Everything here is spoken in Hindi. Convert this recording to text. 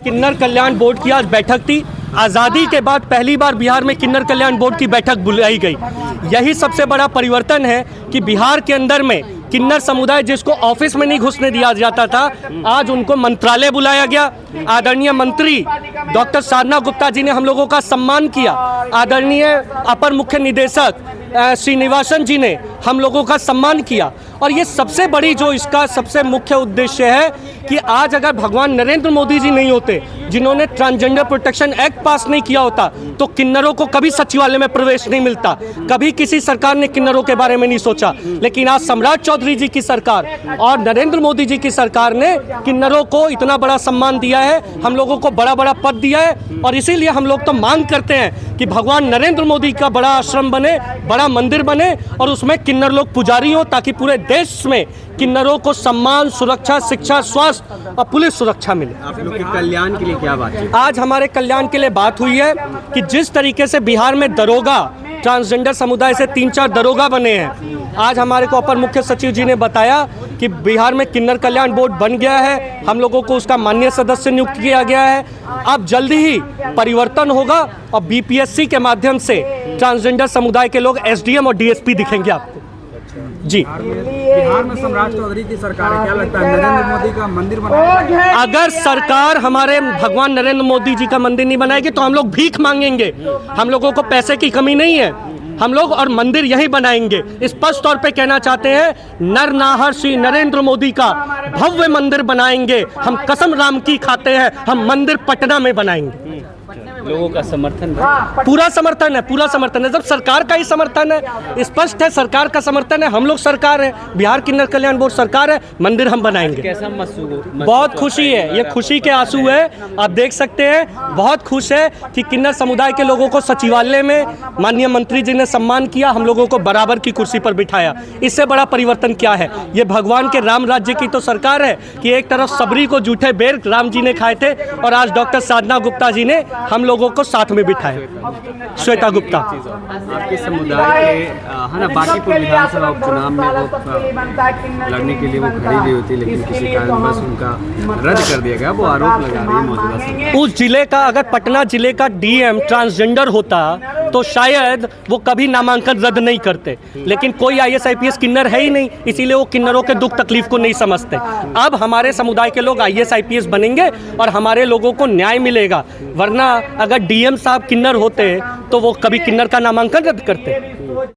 किन्नर कल्याण बोर्ड की आज बैठक थी। आज़ादी के बाद पहली बार बिहार में किन्नर कल्याण बोर्ड की बैठक बुलाई गई। यही सबसे बड़ा परिवर्तन है कि बिहार के अंदर में किन्नर समुदाय जिसको ऑफिस में नहीं घुसने दिया जाता था, आज उनको मंत्रालय बुलाया गया। आदरणीय मंत्री डॉक्टर साधना गुप्ता जी ने हम लोगों का सम्मान किया। आदरणीय अपर मुख्य निदेशक श्रीनिवासन जी ने हम लोगों का सम्मान किया। और ये सबसे बड़ी जो इसका सबसे मुख्य उद्देश्य है कि आज अगर भगवान नरेंद्र मोदी जी नहीं होते, जिन्होंने ट्रांसजेंडर प्रोटेक्शन एक्ट पास नहीं किया होता, तो किन्नरों को कभी सचिवालय में प्रवेश नहीं मिलता। कभी किसी सरकार ने किन्नरों के बारे में नहीं सोचा। लेकिन आज सम्राट चौधरी जी की सरकार और नरेंद्र मोदी जी की सरकार ने किन्नरों को इतना बड़ा सम्मान दिया है, हम लोगों को बड़ा बड़ा पद दिया है। और इसीलिए हम लोग तो मांग करते हैं कि भगवान नरेंद्र मोदी का बड़ा आश्रम बने, बड़ा मंदिर बने और उसमें किन्नर लोग पुजारी हो, ताकि पूरे देश में किन्नरों को सम्मान, सुरक्षा, शिक्षा, स्वास्थ्य और पुलिस सुरक्षा मिले। आप लोग के कल्याण के लिए क्या बात है? आज हमारे कल्याण के लिए बात हुई है कि जिस तरीके से बिहार में दरोगा, ट्रांसजेंडर समुदाय से 3-4 दरोगा बने हैं, आज हमारे को अपर मुख्य सचिव जी ने बताया कि बिहार में किन्नर कल्याण बोर्ड बन गया है। हम लोगों को उसका माननीय सदस्य नियुक्त किया गया है। अब जल्दी ही परिवर्तन होगा और बीपीएससी के माध्यम से ट्रांसजेंडर समुदाय के लोग एसडीएम और डीएसपी दिखेंगे आपको। जी, बिहार में सम्राट चौधरी की सरकार है, क्या लगता है नरेंद्र मोदी का मंदिर बनाएगा? अगर सरकार हमारे भगवान नरेंद्र मोदी जी का मंदिर नहीं बनाएगी तो हम लोग भीख मांगेंगे। हम लोगों को पैसे की कमी नहीं है, हम लोग और मंदिर यही बनाएंगे। स्पष्ट तौर पे कहना चाहते हैं, नर नाहर श्री नरेंद्र मोदी का भव्य मंदिर बनाएंगे। हम कसम राम की खाते हैं, हम मंदिर पटना में बनाएंगे। लोगों का समर्थन पूरा समर्थन है, पूरा समर्थन है। जब सरकार का ही समर्थन है, स्पष्ट है सरकार का समर्थन है, हम लोग सरकार है, बिहार किन्नर कल्याण बोर्ड सरकार है, मंदिर हम बनाएंगे। कैसा महसूस? बहुत खुशी है, ये खुशी के आंसू है। आप देख सकते हैं, बहुत खुश है कि किन्नर समुदाय के लोगों को सचिवालय में माननीय मंत्री जी ने सम्मान किया, हम लोगों को बराबर की कुर्सी पर बिठाया। इससे बड़ा परिवर्तन क्या है? ये भगवान के राम राज्य की तो सरकार है कि एक तरफ सबरी को जूठे बेर राम जी ने खाए थे और आज डॉक्टर साधना गुप्ता जी ने हम लोगों को साथ में बिठाया। श्वेता गुप्ता आपके समुदाय के बांकीपुर विधानसभा उपचुनाव में वो लड़ने के लिए वो खड़ी हुई होती, लेकिन किसी कारणवश उनका रद्द कर दिया गया। वो आरोप लगा रही है मौजूदा सरकार। उस जिले का, अगर पटना जिले का डीएम ट्रांसजेंडर होता तो शायद वो कभी नामांकन रद्द नहीं करते। लेकिन कोई आईएएस आईपीएस किन्नर है ही नहीं, इसीलिए वो किन्नरों के दुख तकलीफ को नहीं समझते। अब हमारे समुदाय के लोग आईएएस आईपीएस बनेंगे और हमारे लोगों को न्याय मिलेगा। वरना अगर डीएम साहब किन्नर होते तो वो कभी किन्नर का नामांकन रद्द करते।